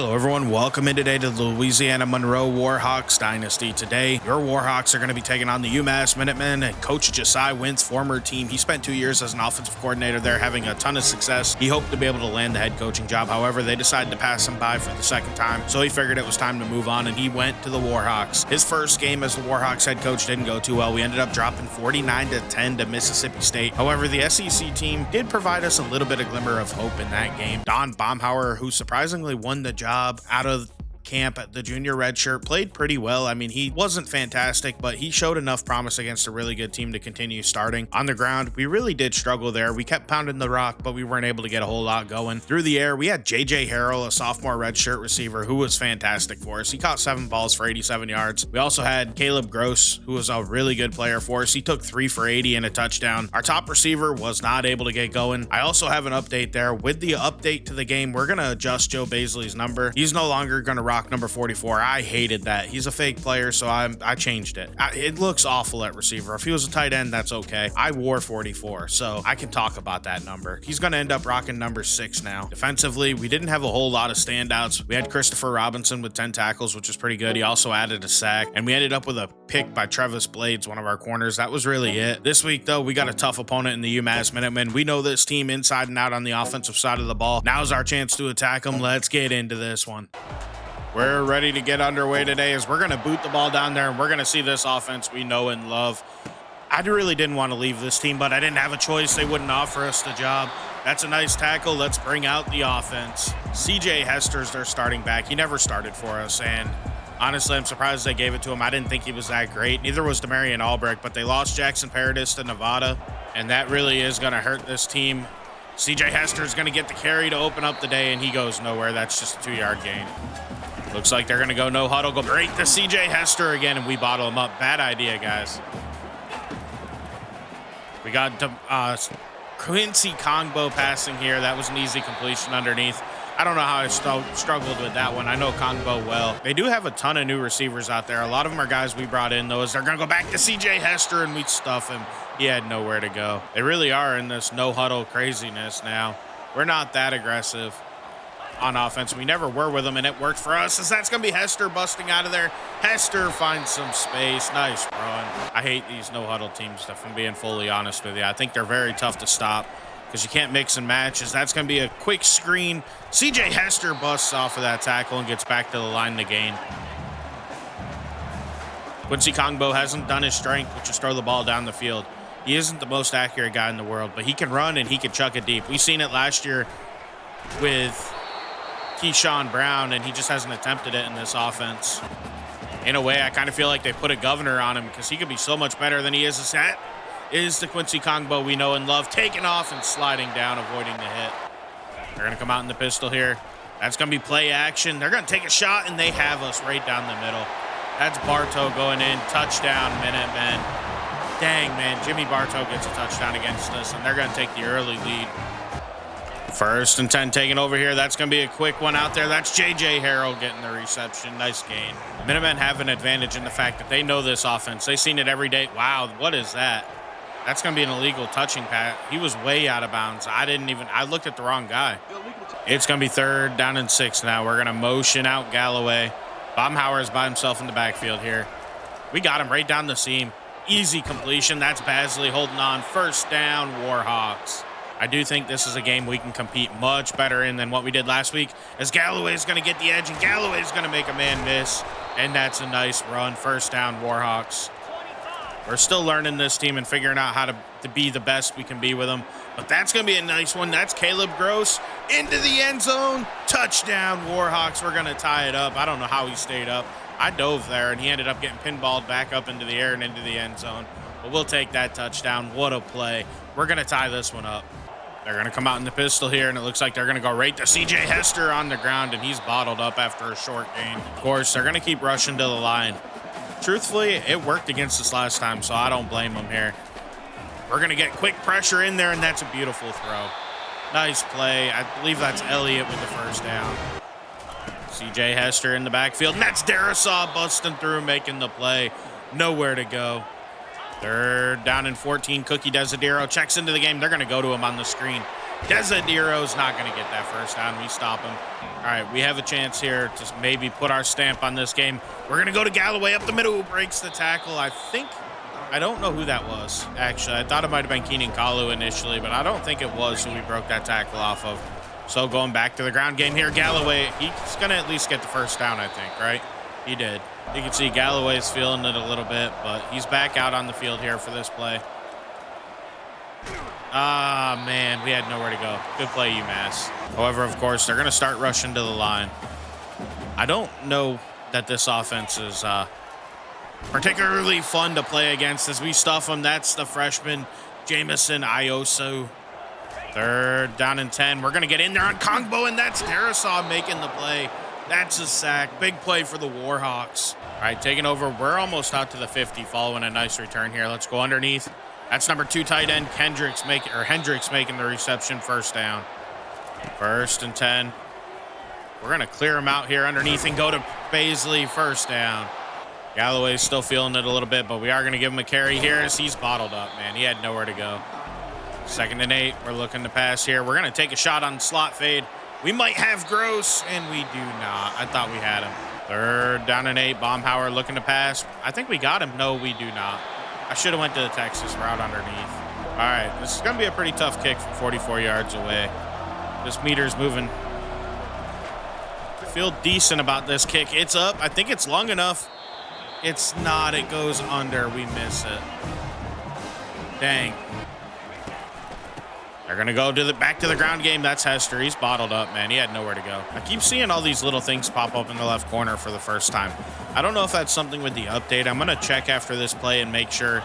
Hello everyone, welcome in today to the Louisiana Monroe Warhawks Dynasty. Today, your Warhawks are going to be taking on the UMass Minuteman and Coach Jsi Wint's former team. He spent 2 years as an offensive coordinator there, having a ton of success. He hoped to be able to land the head coaching job. However, they decided to pass him by for the second time, so he figured it was time to move on, and he went to the Warhawks. His first game as the Warhawks head coach didn't go too well. We ended up dropping 49-10 to Mississippi State. However, the SEC team did provide us a little bit of glimmer of hope in that game. Don Baumhauer, who surprisingly won the job out of camp at the junior redshirt, played pretty well. I mean, he wasn't fantastic, but he showed enough promise against a really good team to continue starting. On the ground, we really did struggle there. We kept pounding the rock, but we weren't able to get a whole lot going. Through the air, we had JJ Harrell, a sophomore redshirt receiver, who was fantastic for us. He caught 7 balls for 87 yards. We also had Caleb Gross, who was a really good player for us. He took 3 for 80 and a touchdown. Our top receiver was not able to get going. I also have an update there. With the update to the game, we're going to adjust Joe Baisley's number. He's no longer going to rock number 44. I hated that. He's a fake player, so I changed it. It looks awful at receiver. If he was a tight end, that's okay. I wore 44, so I can talk about that number. He's going to end up rocking number 6 now. Defensively, we didn't have a whole lot of standouts. We had Christopher Robinson with 10 tackles, which was pretty good. He also added a sack, and we ended up with a pick by Travis Blades, one of our corners. That was really it. This week, though, we got a tough opponent in the UMass Minutemen. We know this team inside and out on the offensive side of the ball. Now's our chance to attack them. Let's get into this one. We're ready to get underway today as we're going to boot the ball down there, and we're going to see this offense we know and love. I really didn't want to leave this team, but I didn't have a choice. They wouldn't offer us the job. That's a nice tackle. Let's bring out the offense. CJ Hester's their starting back. He never started for us, and honestly, I'm surprised they gave it to him. I didn't think he was that great. Neither was Demarion Albrecht, but they lost Jackson Paradis to Nevada, and that really is going to hurt this team. CJ Hester's going to get the carry to open up the day, and he goes nowhere. That's just a 2-yard gain. Looks like they're going to go no huddle, go right to CJ Hester again, and we bottle him up. Bad idea, guys. We got Quincy Kongbo passing here. That was an easy completion underneath. I don't know how I struggled with that one. I know Kongbo well. They do have a ton of new receivers out there. A lot of them are guys we brought in, though, as they're going to go back to CJ Hester, and we stuff him. He had nowhere to go. They really are in this no huddle craziness now. We're not that aggressive on offense. We never were with them, and it worked for us, as that's going to be Hester busting out of there. Hester finds some space. Nice run. I hate these no-huddle teams, if I'm being fully honest with you. I think they're very tough to stop because you can't mix and match, as that's going to be a quick screen. CJ Hester busts off of that tackle and gets back to the line to gain. Quincy Kongbo hasn't done his strength, which is throw the ball down the field. He isn't the most accurate guy in the world, but he can run and he can chuck it deep. We've seen it last year with Keyshawn Brown, and he just hasn't attempted it in this offense. In a way, I kind of feel like they put a governor on him because he could be so much better than he is. That is the Quincy Kongbo we know and love, taking off and sliding down, avoiding the hit. They're going to come out in the pistol here. That's going to be play action. They're going to take a shot, and they have us right down the middle. That's Bartow going in. Touchdown, Minutemen. Dang, man. Jimmy Bartow gets a touchdown against us, and they're going to take the early lead. 1st and 10 taken over here. That's going to be a quick one out there. That's JJ Harrell getting the reception. Nice gain. Minutemen have an advantage in the fact that they know this offense. They've seen it every day. Wow, what is that? That's going to be an illegal touching pass. He was way out of bounds. I looked at the wrong guy. It's going to be 3rd down and 6 now. We're going to motion out Galloway. Baumhauer is by himself in the backfield here. We got him right down the seam. Easy completion. That's Basley holding on. 1st down, Warhawks. I do think this is a game we can compete much better in than what we did last week, as Galloway is going to get the edge, and Galloway is going to make a man miss, and that's a nice run. 1st down, Warhawks. We're still learning this team and figuring out how to be the best we can be with them, but that's going to be a nice one. That's Caleb Gross into the end zone. Touchdown, Warhawks. We're going to tie it up. I don't know how he stayed up. I dove there, and he ended up getting pinballed back up into the air and into the end zone, but we'll take that touchdown. What a play. We're going to tie this one up. They're going to come out in the pistol here, and it looks like they're going to go right to CJ Hester on the ground, and he's bottled up after a short gain. Of course, they're going to keep rushing to the line. Truthfully, it worked against us last time, so I don't blame them here. We're going to get quick pressure in there, and that's a beautiful throw. Nice play. I believe that's Elliott with the 1st down. CJ Hester in the backfield, and that's Darasaw busting through, making the play. Nowhere to go. 3rd down and 14. Cookie Desidero checks into the game. They're going to go to him on the screen. Desidero's not going to get that first down. We stop him. All right, we have a chance here to maybe put our stamp on this game. We're going to go to Galloway up the middle, who breaks the tackle. I don't know who that was, actually. I thought it might have been Keenan Kalu initially, but I don't think it was who we broke that tackle off of. So going back to the ground game here, Galloway, he's going to at least get the first down, I think, right? He did. You can see Galloway's feeling it a little bit, but he's back out on the field here for this play. Ah, man, we had nowhere to go. Good play, UMass. However, of course, they're going to start rushing to the line. I don't know that this offense is particularly fun to play against as we stuff them. That's the freshman, Jamison Ioso. 3rd down and 10. We're going to get in there on Kongbo, and that's Darasaw making the play. That's a sack. Big play for the Warhawks. All right, taking over. We're almost out to the 50 following a nice return here. Let's go underneath. That's number 2 tight end, Hendricks making the reception. First down. 1st and 10. We're going to clear him out here underneath and go to Baisley. First down. Galloway's still feeling it a little bit, but we are going to give him a carry here as he's bottled up, man. He had nowhere to go. 2nd and 8. We're looking to pass here. We're going to take a shot on slot fade. We might have Gross, and we do not. I thought we had him. 3rd down and 8. Baumhauer looking to pass. I think we got him. No, we do not. I should have went to the Texas route underneath. All right, this is going to be a pretty tough kick from 44 yards away. This meter's moving. I feel decent about this kick. It's up. I think it's long enough. It's not. It goes under. We miss it. Dang. They're going to go to back to the ground game. That's Hester. He's bottled up, man. He had nowhere to go. I keep seeing all these little things pop up in the left corner for the first time. I don't know if that's something with the update. I'm going to check after this play and make sure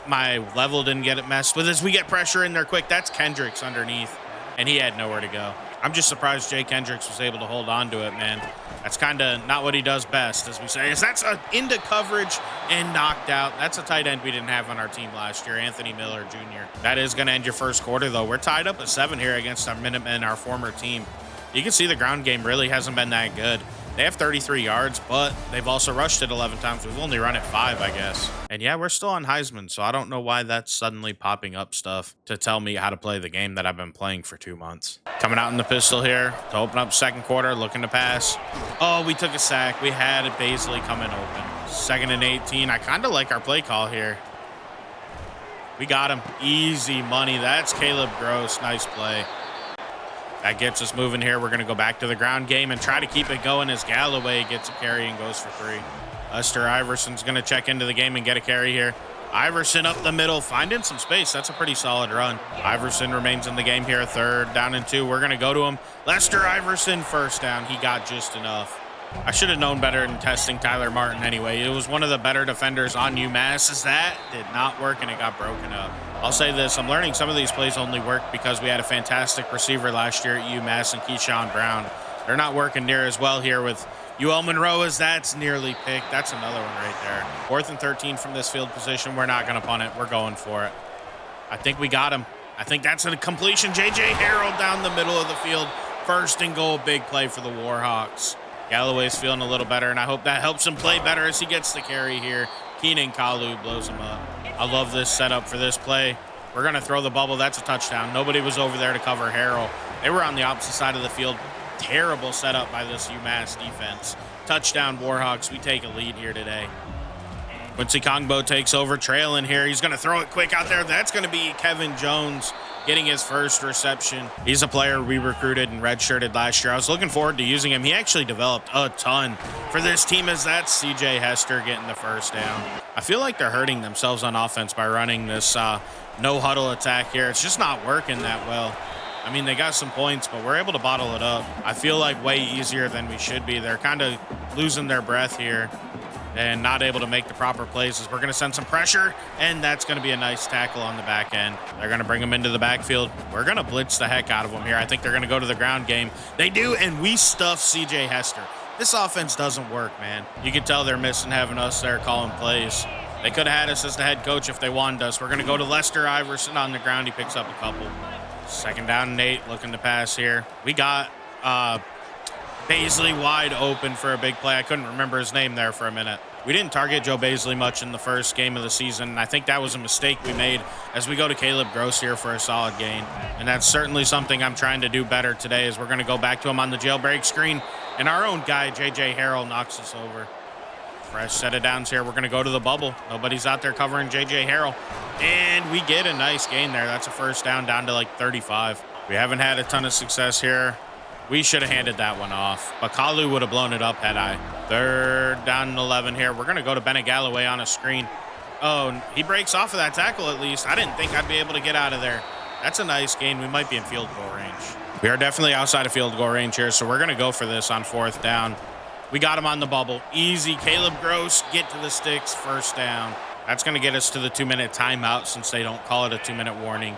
my level didn't get it messed with as we get pressure in there quick. That's Kendricks underneath, and he had nowhere to go. I'm just surprised Jay Kendricks was able to hold on to it, man. That's kind of not what he does best, as we say. That's into coverage and knocked out. That's a tight end we didn't have on our team last year, Anthony Miller Jr. That is going to end your first quarter, though. We're tied up at 7 here against our Minutemen, our former team. You can see the ground game really hasn't been that good. They have 33 yards, but they've also rushed it 11 times. We've only run it 5, I guess. And yeah, we're still on Heisman, so I don't know why that's suddenly popping up stuff to tell me how to play the game that I've been playing for 2 months. Coming out in the pistol here to open up second quarter, looking to pass. Oh, we took a sack. We had Baisley coming open. 2nd and 18. I kind of like our play call here. We got him. Easy money. That's Caleb Gross. Nice play. That gets us moving here. We're going to go back to the ground game and try to keep it going as Galloway gets a carry and goes for 3. Lester Iverson's going to check into the game and get a carry here. Iverson up the middle, finding some space. That's a pretty solid run. Iverson remains in the game here. 3rd down and 2. We're going to go to him. Lester Iverson, first down. He got just enough. I should have known better than testing Tyler Martin anyway. It was one of the better defenders on UMass. As that did not work and it got broken up. I'll say this, I'm learning some of these plays only work because we had a fantastic receiver last year at UMass and Keyshawn Brown. They're not working near as well here with UL-Monroe as that's nearly picked. That's another one right there. 4th and 13 from this field position. We're not going to punt it. We're going for it. I think we got him. I think that's a completion. J.J. Harrell down the middle of the field. 1st and goal, big play for the Warhawks. Galloway's feeling a little better, and I hope that helps him play better as he gets the carry here. Keenan Kalu blows him up. I love this setup for this play. We're going to throw the bubble. That's a touchdown. Nobody was over there to cover Harrell. They were on the opposite side of the field. Terrible setup by this UMass defense. Touchdown, Warhawks. We take a lead here today. Quincy Kongbo takes over, trailing here. He's going to throw it quick out there. That's going to be Kevin Jones getting his first reception. He's a player we recruited and redshirted last year. I was looking forward to using him. He actually developed a ton for this team as that's C.J. Hester getting the first down. I feel like they're hurting themselves on offense by running this no-huddle attack here. It's just not working that well. I mean, they got some points, but we're able to bottle it up. I feel like way easier than we should be. They're kind of losing their breath here and not able to make the proper plays as we're going to send some pressure, and that's going to be a nice tackle on the back end. They're going to bring him into the backfield. We're going to blitz the heck out of them here. I think they're going to go to the ground game. They do, and we stuff C.J. Hester. This offense doesn't work, man. You can tell they're missing having us there calling plays. They could have had us as the head coach if they wanted us. We're going to go to Lester Iverson on the ground. He picks up a couple. 2nd down and 8, looking to pass here. We got Baisley wide open for a big play. I couldn't remember his name there for a minute. We didn't target Joe Baisley much in the first game of the season, and I think that was a mistake we made as we go to Caleb Gross here for a solid gain. And that's certainly something I'm trying to do better today, as we're going to go back to him on the jailbreak screen, and our own guy, J.J. Harrell, knocks us over. Fresh set of downs here. We're going to go to the bubble. Nobody's out there covering J.J. Harrell, and we get a nice gain there. That's a first down to like 35. We haven't had a ton of success here. We should have handed that one off, but Kalu would have blown it up had I. Third down and 11 here. We're going to go to Bennett Galloway on a screen. Oh, he breaks off of that tackle at least. I didn't think I'd be able to get out of there. That's a nice gain. We might be in field goal range. We are definitely outside of field goal range here, so we're going to go for this on fourth down. We got him on the bubble. Easy. Caleb Gross, get to the sticks, first down. That's going to get us to the 2-minute timeout since they don't call it a 2-minute warning.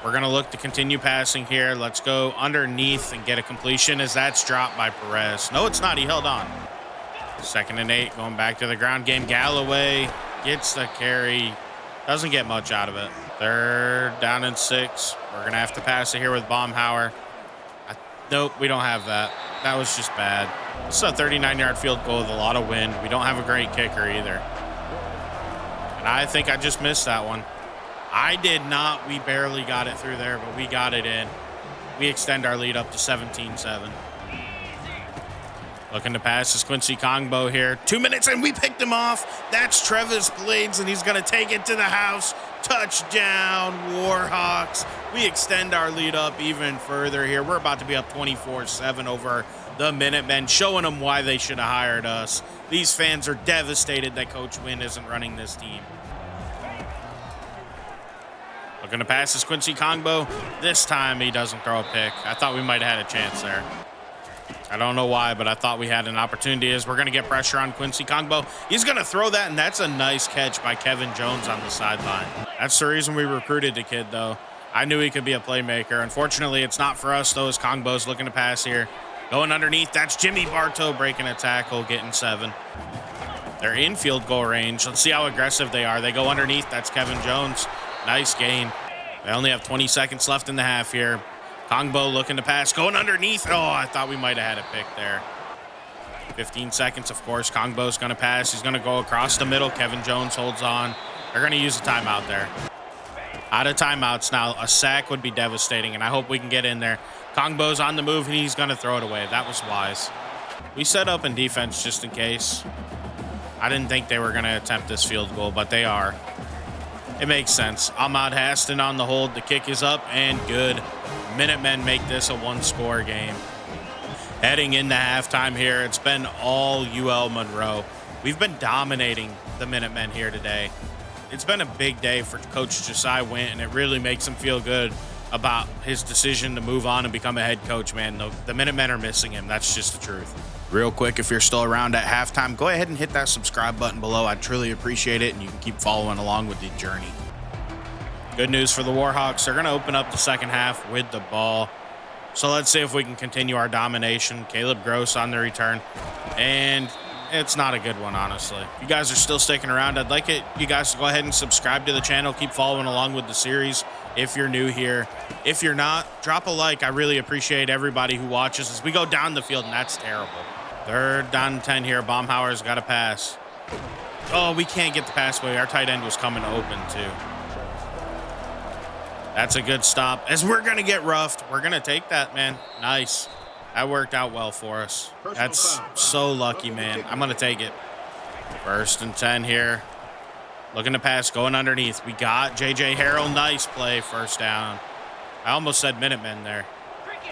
We're going to look to continue passing here. Let's go underneath and get a completion as that's dropped by Perez. No, it's not. He held on. 2nd and 8, going back to the ground game. Galloway gets the carry. Doesn't get much out of it. 3rd down and 6. We're going to have to pass it here with Baumhauer. Nope, we don't have that. That was just bad. This is a 39-yard field goal with a lot of wind. We don't have a great kicker either. And I think I just missed that one. I did not. We barely got it through there, but we got it in. We extend our lead up to 17-7. Looking to pass is Quincy Kongbo here. 2 minutes, and we picked him off. That's Travis Blades, and he's going to take it to the house. Touchdown, Warhawks. We extend our lead up even further here. We're about to be up 24-7 over the Minutemen, showing them why they should have hired us. These fans are devastated that Coach Wint isn't running this team. Looking to pass is Quincy Kongbo. This time he doesn't throw a pick. I thought we might have had a chance there. I don't know why, but I thought we had an opportunity as we're going to get pressure on Quincy Kongbo. He's going to throw that, and that's a nice catch by Kevin Jones on the sideline. That's the reason we recruited the kid, though. I knew he could be a playmaker. Unfortunately, it's not for us, though, as Kongbo's looking to pass here. Going underneath, that's Jimmy Bartow breaking a tackle, getting 7. They're in field goal range. Let's see how aggressive they are. They go underneath. That's Kevin Jones. Nice gain. They only have 20 seconds left in the half here. Kongbo looking to pass, going underneath. Oh, I thought we might have had a pick there. 15 seconds, of course. Kongbo's going to pass. He's going to go across the middle. Kevin Jones holds on. They're going to use a timeout there. Out of timeouts now. A sack would be devastating, and I hope we can get in there. Kongbo's on the move, and he's going to throw it away. That was wise. We set up in defense just in case. I didn't think they were going to attempt this field goal, but they are. It makes sense. Ahmad Haston on the hold. The kick is up and good. Minutemen make this a one-score game. Heading into halftime here, it's been all UL-Monroe. We've been dominating the Minutemen here today. It's been a big day for Coach Jsi Wint, and it really makes him feel good about his decision to move on and become a head coach, man. The Minutemen are missing him. That's just the truth. Real quick, if you're still around at halftime, go ahead and hit that subscribe button below. I'd truly appreciate it, and you can keep following along with the journey. Good news for the Warhawks. They're going to open up the second half with the ball. So let's see if we can continue our domination. Caleb Gross on the return. And it's not a good one, honestly. If you guys are still sticking around, I'd like you guys to go ahead and subscribe to the channel. Keep following along with the series if you're new here. If you're not, drop a like. I really appreciate everybody who watches as we go down the field, and that's terrible. 3rd down and 10 here. Baumhauer's got a pass. Oh, we can't get the pass away. Our tight end was coming open, too. That's a good stop. As we're going to get roughed, we're going to take that, man. Nice. That worked out well for us. That's so lucky, man. I'm going to take it. 1st and 10 here. Looking to pass, going underneath. We got J.J. Harrell. Nice play, first down. I almost said Minutemen there.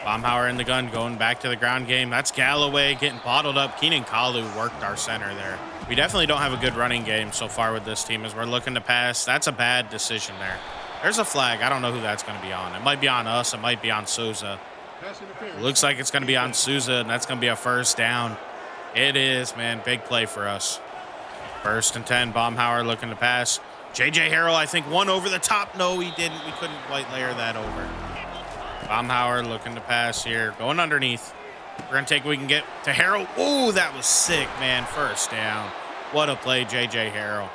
Baumhauer in the gun, going back to the ground game. That's Galloway getting bottled up. Keenan Kalu worked our center there. We definitely don't have a good running game so far with this team as we're looking to pass. That's a bad decision there. There's a flag. I don't know who that's going to be on. It might be on us. It might be on Souza. It looks like it's going to be on Souza, and that's going to be a first down. It is, man. Big play for us. 1st and 10. Baumhauer looking to pass. J.J. Harrell, I think, won over the top. No, he didn't. We couldn't quite layer that over. Baumhauer looking to pass here. Going underneath. We're going to take what we can get to Harrell. Oh, that was sick, man. First down. What a play, J.J. Harrell.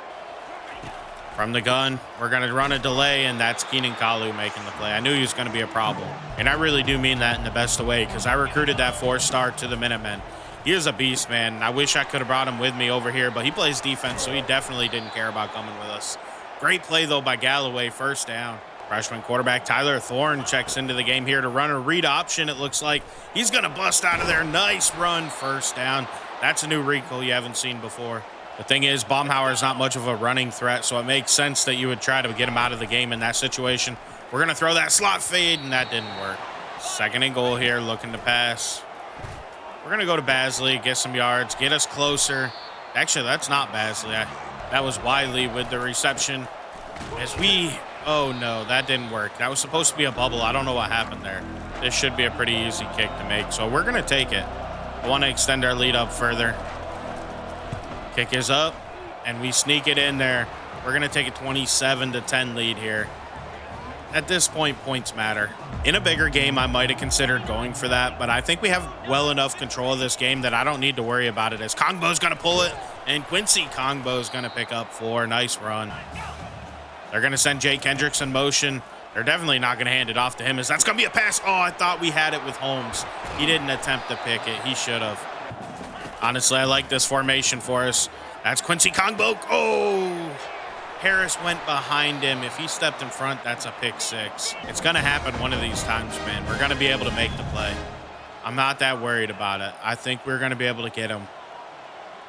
From the gun, we're going to run a delay, and that's Keenan Kalu making the play. I knew he was going to be a problem, and I really do mean that in the best way because I recruited that 4-star to the Minutemen. He is a beast, man. I wish I could have brought him with me over here, but he plays defense, so he definitely didn't care about coming with us. Great play, though, by Galloway. First down. Freshman quarterback Tyler Thorne checks into the game here to run a read option. It looks like he's going to bust out of there. Nice run. First down. That's a new wrinkle you haven't seen before. The thing is, Baumhauer is not much of a running threat, so it makes sense that you would try to get him out of the game in that situation. We're going to throw that slot fade, and that didn't work. Second and goal here, looking to pass. We're going to go to Basley, get some yards, get us closer. Actually, that's not Basley. That was Wiley with the reception. Oh, no, that didn't work. That was supposed to be a bubble. I don't know what happened there. This should be a pretty easy kick to make, so we're going to take it. I want to extend our lead up further. Kick is up, and we sneak it in there. We're going to take a 27-10 lead here. At this point, points matter. In a bigger game, I might have considered going for that, but I think we have well enough control of this game that I don't need to worry about it, as Kongbo's going to pull it, and Quincy Kongbo's going to pick up 4. Nice run. They're going to send Jake Hendricks in motion. They're definitely not going to hand it off to him, as that's going to be a pass. Oh, I thought we had it with Holmes. He didn't attempt to pick it. He should have. Honestly, I like this formation for us. That's Quincy Kongbo. Oh, Harris went behind him. If he stepped in front, that's a pick 6. It's going to happen one of these times, man. We're going to be able to make the play. I'm not that worried about it. I think we're going to be able to get him.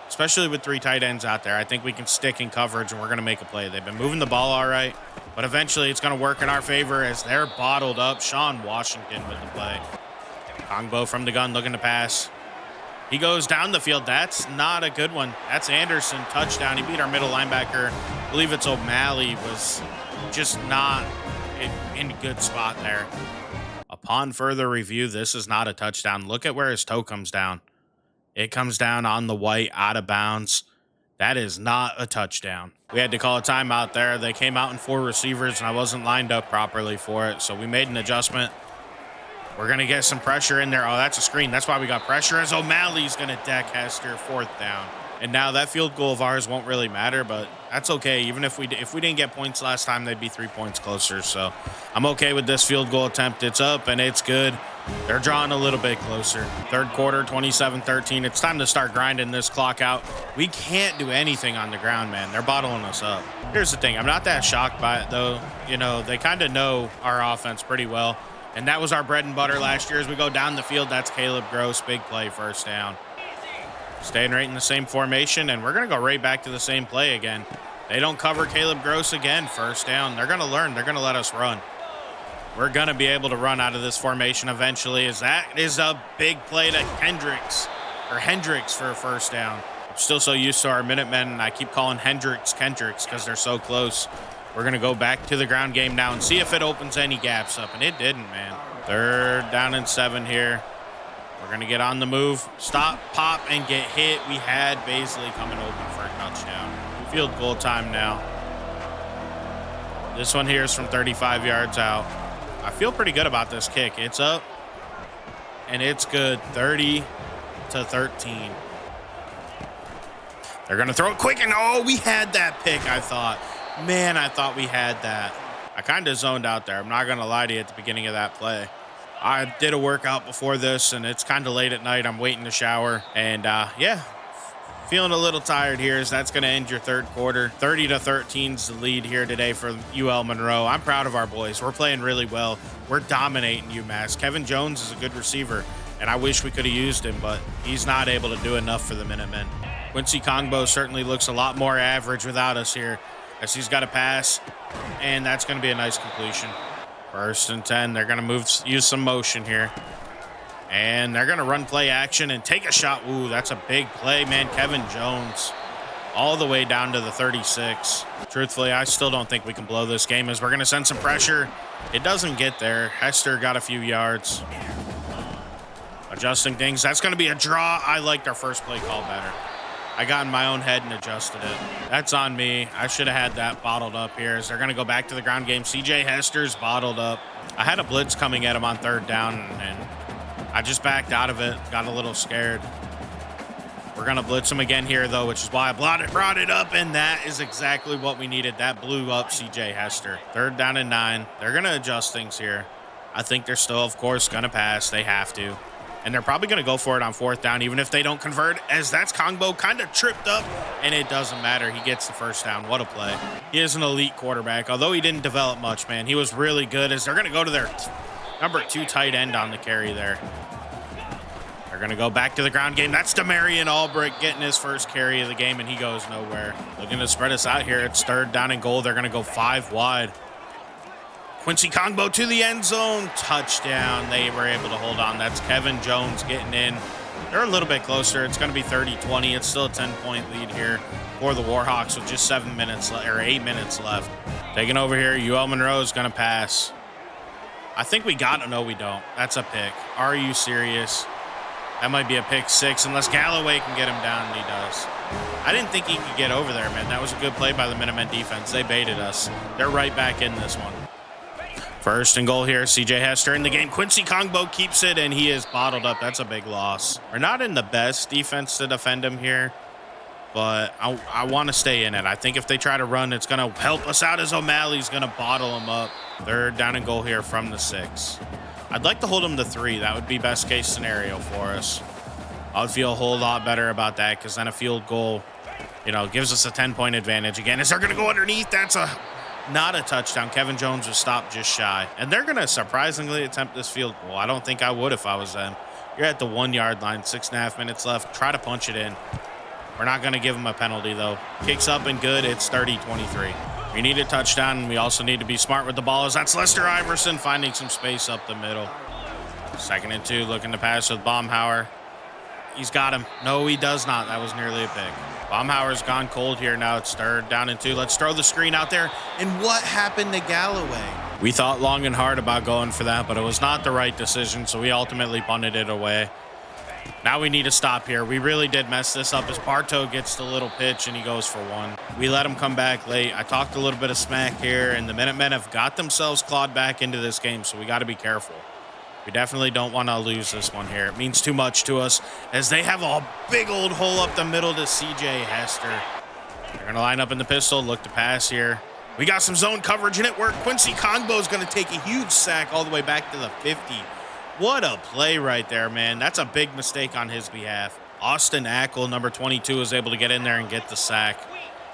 Especially with 3 tight ends out there. I think we can stick in coverage, and we're going to make a play. They've been moving the ball all right, but eventually it's going to work in our favor as they're bottled up. Sean Washington with the play. Kongbo from the gun looking to pass. He goes down the field. That's not a good one. That's Anderson. Touchdown. He beat our middle linebacker. I believe it's O'Malley. Was just not in a good spot there. Upon further review, this is not a touchdown. Look at where his toe comes down. It comes down on the white, out of bounds. That is not a touchdown. We had to call a timeout there. They came out in 4 receivers, and I wasn't lined up properly for it, so we made an adjustment. We're going to get some pressure in there. Oh, that's a screen. That's why we got pressure, as O'Malley's going to deck Hester. 4th down. And now that field goal of ours won't really matter, but that's okay. Even if we didn't get points last time, they'd be 3 points closer. So I'm okay with this field goal attempt. It's up, and it's good. They're drawing a little bit closer. Third quarter, 27-13. It's time to start grinding this clock out. We can't do anything on the ground, man. They're bottling us up. Here's the thing. I'm not that shocked by it, though. You know, they kind of know our offense pretty well. And that was our bread and butter last year. As we go down the field, that's Caleb Gross. Big play, first down. Staying right in the same formation, and we're going to go right back to the same play again. They don't cover Caleb Gross again. First down. They're going to learn. They're going to let us run. We're going to be able to run out of this formation eventually, as that is a big play to Hendricks for a first down. I'm still so used to our Minutemen, and I keep calling Hendricks because they're so close. We're going to go back to the ground game now and see if it opens any gaps up, and it didn't, man. 3rd down and 7 here. We're going to get on the move, stop, pop, and get hit. We had Basley coming open for a touchdown. Field goal time now. This one here is from 35 yards out. I feel pretty good about this kick. It's up, and it's good. 30-13. They're going to throw it quick, and oh, we had that pick, I thought. Man, I thought we had that. I kind of zoned out there. I'm not going to lie to you at the beginning of that play. I did a workout before this, and it's kind of late at night. I'm waiting to shower, and yeah, feeling a little tired here, as that's going to end your third quarter. 30-13 is the lead here today for UL-Monroe. I'm proud of our boys. We're playing really well. We're dominating UMass. Kevin Jones is a good receiver, and I wish we could have used him, but he's not able to do enough for the Minutemen. Quincy Kongbo certainly looks a lot more average without us here, as he's got a pass, and that's going to be a nice completion. 1st and 10. They're going to use some motion here. And they're going to run play action and take a shot. Ooh, that's a big play, man. Kevin Jones all the way down to the 36. Truthfully, I still don't think we can blow this game, as we're going to send some pressure. It doesn't get there. Hester got a few yards. Adjusting things. That's going to be a draw. I liked our first play call better. I got in my own head and adjusted it. That's on me. I should have had that bottled up here, as they're going to go back to the ground game. CJ Hester's bottled up. I had a blitz coming at him on 3rd down, and I just backed out of it. Got a little scared. We're going to blitz him again here, though, which is why I brought it up, and that is exactly what we needed. That blew up CJ Hester. 3rd down and 9. They're going to adjust things here. I think they're still, of course, going to pass. They have to. And they're probably going to go for it on 4th down, even if they don't convert, as that's Kongbo kind of tripped up, and it doesn't matter. He gets the 1st down. What a play. He is an elite quarterback, although he didn't develop much, man. He was really good, as they're going to go to their number 2 tight end on the carry there. They're going to go back to the ground game. That's Demarion Albright getting his first carry of the game, and he goes nowhere. Looking to spread us out here. It's 3rd down and goal. They're going to go 5 wide. Quincy Kongbo to the end zone. Touchdown. They were able to hold on. That's Kevin Jones getting in. They're a little bit closer. It's going to be 30-20. It's still a 10-point lead here for the Warhawks with just 8 minutes left. Taking over here, UL-Monroe is going to pass. I think we got it. No, we don't. That's a pick. Are you serious? That might be a pick 6 unless Galloway can get him down, and he does. I didn't think he could get over there, man. That was a good play by the Minutemen defense. They baited us. They're right back in this one. 1st and goal here. CJ Hester in the game. Quincy Kongbo keeps it, and he is bottled up. That's a big loss. We're not in the best defense to defend him here, but I want to stay in it. I think if they try to run, it's going to help us out as O'Malley's going to bottle him up. 3rd down and goal here from the 6. I'd like to hold him to 3. That would be best case scenario for us. I would feel a whole lot better about that, because then a field goal, gives us a 10-point advantage again. Is they're going to go underneath? That's not a touchdown. Kevin Jones was stopped just shy. And they're going to surprisingly attempt this field goal. I don't think I would if I was them. You're at the 1-yard line, 6.5 minutes left. Try to punch it in. We're not going to give them a penalty, though. Kicks up and good. It's 30-23. We need a touchdown, and we also need to be smart with the ball, as that's Lester Iverson finding some space up the middle. 2nd and 2, looking to pass with Baumhauer. He's got him. No, he does not. That was nearly a pick. Baumhauer's gone cold here. Now it's 3rd down and 2. Let's throw the screen out there. And what happened to Galloway? We thought long and hard about going for that, but it was not the right decision, so we ultimately punted it away. Now we need to stop here. We really did mess this up as Bartow gets the little pitch, and he goes for 1. We let him come back late. I talked a little bit of smack here, and the Minutemen have got themselves clawed back into this game, so we got to be careful. We definitely don't want to lose this one here. It means too much to us, as they have a big old hole up the middle to CJ Hester. They're going to line up in the pistol, look to pass here. We got some zone coverage, and it worked. Quincy Kongbo is going to take a huge sack all the way back to the 50. What a play right there, man. That's a big mistake on his behalf. Austin Ackle, number 22, is able to get in there and get the sack.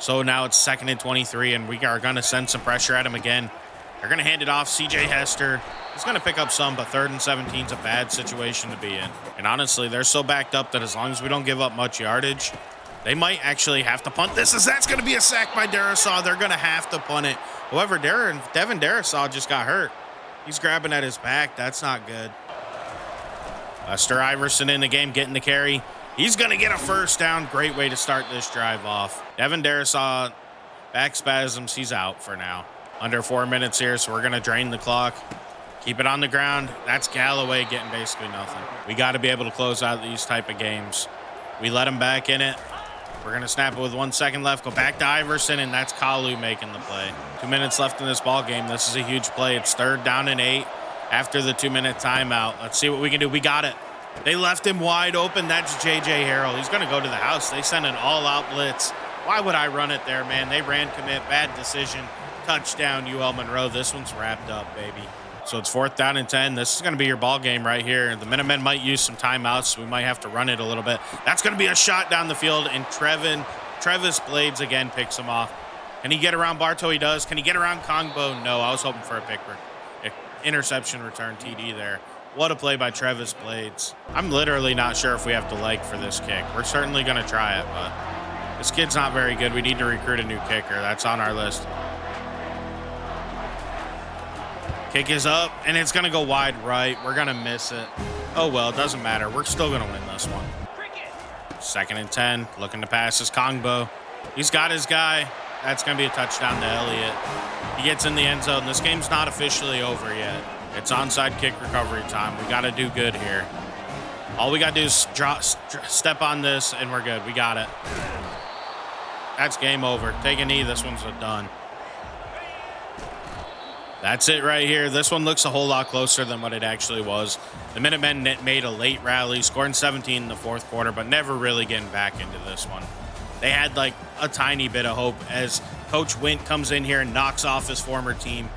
So now it's 2nd and 23, and we are going to send some pressure at him again. They're going to hand it off. CJ Hester, he's going to pick up some, but 3rd and 17 is a bad situation to be in. And honestly, they're so backed up that as long as we don't give up much yardage, they might actually have to punt this, as that's going to be a sack by Darasaw. They're going to have to punt it. However, Devin Darasaw just got hurt. He's grabbing at his back. That's not good. Lester Iverson in the game, getting the carry. He's going to get a 1st down. Great way to start this drive off. Devin Darasaw, back spasms. He's out for now. Under 4 minutes here, so we're going to drain the clock. Keep it on the ground. That's Galloway getting basically nothing. We got to be able to close out these type of games. We let him back in it. We're going to snap it with 1 second left. Go back to Iverson, and that's Kalu making the play. 2 minutes left in this ball game. This is a huge play. It's 3rd down and 8 after the 2-minute timeout. Let's see what we can do. We got it. They left him wide open. That's J.J. Harrell. He's going to go to the house. They sent an all-out blitz. Why would I run it there, man? They ran commit. Bad decision. Touchdown, UL-Monroe. This one's wrapped up, baby. So it's 4th down and 10. This is going to be your ball game right here. The Minutemen might use some timeouts. We might have to run it a little bit. That's going to be a shot down the field, and Trevis Blades again picks him off. Can he get around Bartow? He does. Can he get around Kongbo? No, I was hoping for a interception return TD there. What a play by Trevis Blades. I'm literally not sure if we have to leg for this kick. We're certainly going to try it, but this kid's not very good. We need to recruit a new kicker. That's on our list. Kick is up, and it's going to go wide right. We're going to miss it. Oh, well, it doesn't matter. We're still going to win this one. 2nd and 10. Looking to pass is Kongbo. He's got his guy. That's going to be a touchdown to Elliott. He gets in the end zone. This game's not officially over yet. It's onside kick recovery time. We got to do good here. All we got to do is step on this, and we're good. We got it. That's game over. Take a knee. This one's done. That's it right here. This one looks a whole lot closer than what it actually was. The Minutemen made a late rally, scoring 17 in the 4th quarter, but never really getting back into this one. They had like a tiny bit of hope as Coach Wint comes in here and knocks off his former team.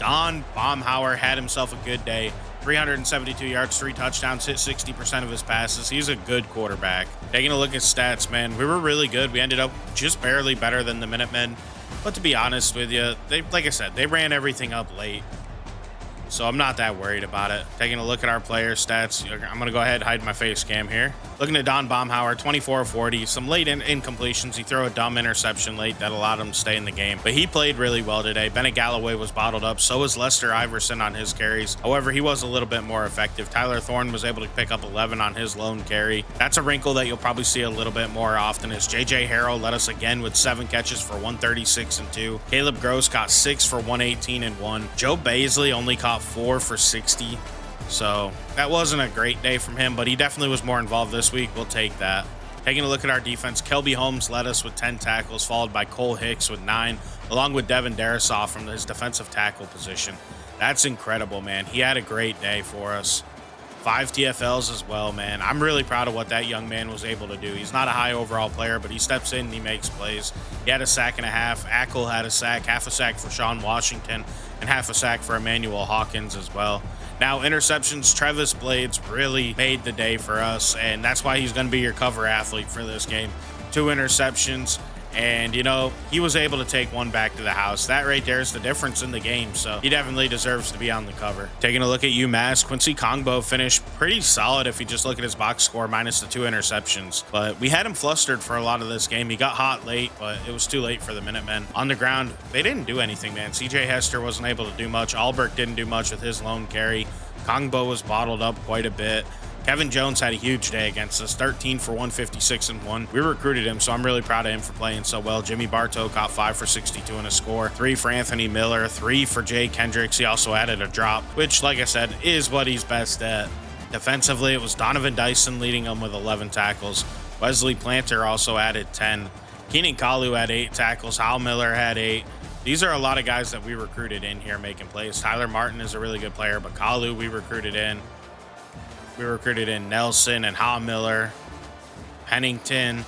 Don Baumhauer had himself a good day. 372 yards, 3 touchdowns, hit 60% of his passes. He's a good quarterback. Taking a look at stats, man, we were really good. We ended up just barely better than the Minutemen. But to be honest with you, like I said, they ran everything up late. So I'm not that worried about it. Taking a look at our player stats, I'm going to go ahead and hide my face cam here. Looking at Don Baumhauer, 24 of 40, some late incompletions. He threw a dumb interception late that allowed him to stay in the game. But he played really well today. Bennett Galloway was bottled up. So was Lester Iverson on his carries. However, he was a little bit more effective. Tyler Thorne was able to pick up 11 on his lone carry. That's a wrinkle that you'll probably see a little bit more often is J.J. Harrell led us again with 7 catches for 136 and 2. Caleb Gross caught 6 for 118 and 1. Joe Baisley only caught 4 for 60. So that wasn't a great day from him, but he definitely was more involved this week. We'll take that. Taking a look at our defense, Kelby Holmes led us with 10 tackles, followed by Cole Hicks with 9, along with Devin Darisaw from his defensive tackle position. That's incredible, man. He had a great day for us. 5 TFLs as well, man. I'm really proud of what that young man was able to do. He's not a high overall player, but he steps in and he makes plays. He had a sack and a half. Ackle had a sack, half a sack for Sean Washington, and half a sack for Emmanuel Hawkins as well. Now, interceptions, Trevis Blades really made the day for us, and that's why he's going to be your cover athlete for this game. 2 interceptions, and, you know, he was able to take one back to the house. That right there is the difference in the game, so he definitely deserves to be on the cover. Taking a look at UMass, Quincy Kongbo finished pretty solid if you just look at his box score minus the 2 interceptions. But we had him flustered for a lot of this game. He got hot late, but it was too late for the Minutemen. On the ground, they didn't do anything, man. CJ Hester wasn't able to do much. Albert didn't do much with his lone carry. Kongbo was bottled up quite a bit. Kevin Jones had a huge day against us, 13 for 156 and 1. We recruited him, so I'm really proud of him for playing so well. Jimmy Bartow caught 5 for 62 and a score, 3 for Anthony Miller, 3 for Jay Kendricks. He also added a drop, which, like I said, is what he's best at. Defensively, it was Donovan Dyson leading him with 11 tackles. Wesley Planter also added 10. Keenan Kalu had 8 tackles. Hal Miller had 8. These are a lot of guys that we recruited in here making plays. Tyler Martin is a really good player, but Kalu we recruited in. We recruited in Nelson and Hal Miller, Pennington,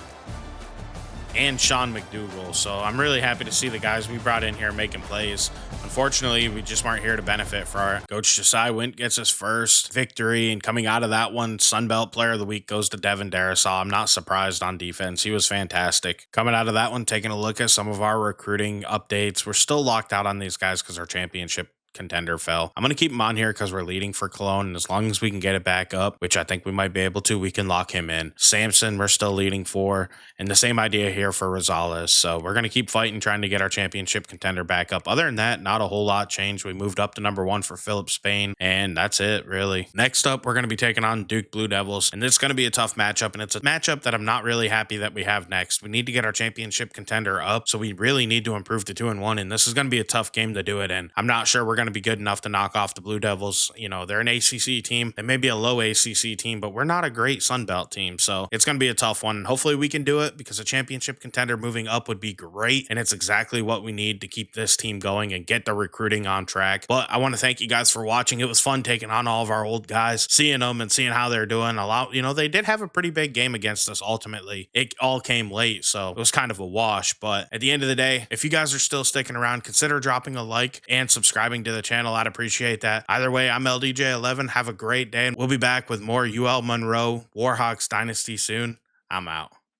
and Sean McDougal. So I'm really happy to see the guys we brought in here making plays. Unfortunately, we just weren't here to benefit for our coach. Jsi Wint gets his first victory, and coming out of that one, Sunbelt Player of the Week goes to Devin Darisaw. I'm not surprised on defense. He was fantastic. Coming out of that one, taking a look at some of our recruiting updates. We're still locked out on these guys because our championship contender fell. I'm going to keep him on here because we're leading for Cologne, and as long as we can get it back up, which I think we might be able to, we can lock him in. Samson, we're still leading for, and the same idea here for Rosales. So we're going to keep fighting, trying to get our championship contender back up. Other than that, not a whole lot changed. We moved up to number 1 for Philip Spain, and that's it, really. Next up, we're going to be taking on Duke Blue Devils, and it's going to be a tough matchup, and it's a matchup that I'm not really happy that we have next. We need to get our championship contender up, so we really need to improve to 2-1, and this is going to be a tough game to do it in. I'm not sure we're going to be good enough to knock off the Blue Devils. You know, they're an ACC team. They may be a low ACC team, but we're not a great Sunbelt team. So it's going to be a tough one. Hopefully we can do it because a championship contender moving up would be great. And it's exactly what we need to keep this team going and get the recruiting on track. But I want to thank you guys for watching. It was fun taking on all of our old guys, seeing them and seeing how they're doing. A lot, you know, they did have a pretty big game against us ultimately. It all came late, so it was kind of a wash. But at the end of the day, if you guys are still sticking around, consider dropping a like and subscribing to the channel. I'd appreciate that. Either way, I'm LDJ11. Have a great day, and we'll be back with more UL-Monroe Warhawks Dynasty soon. I'm out.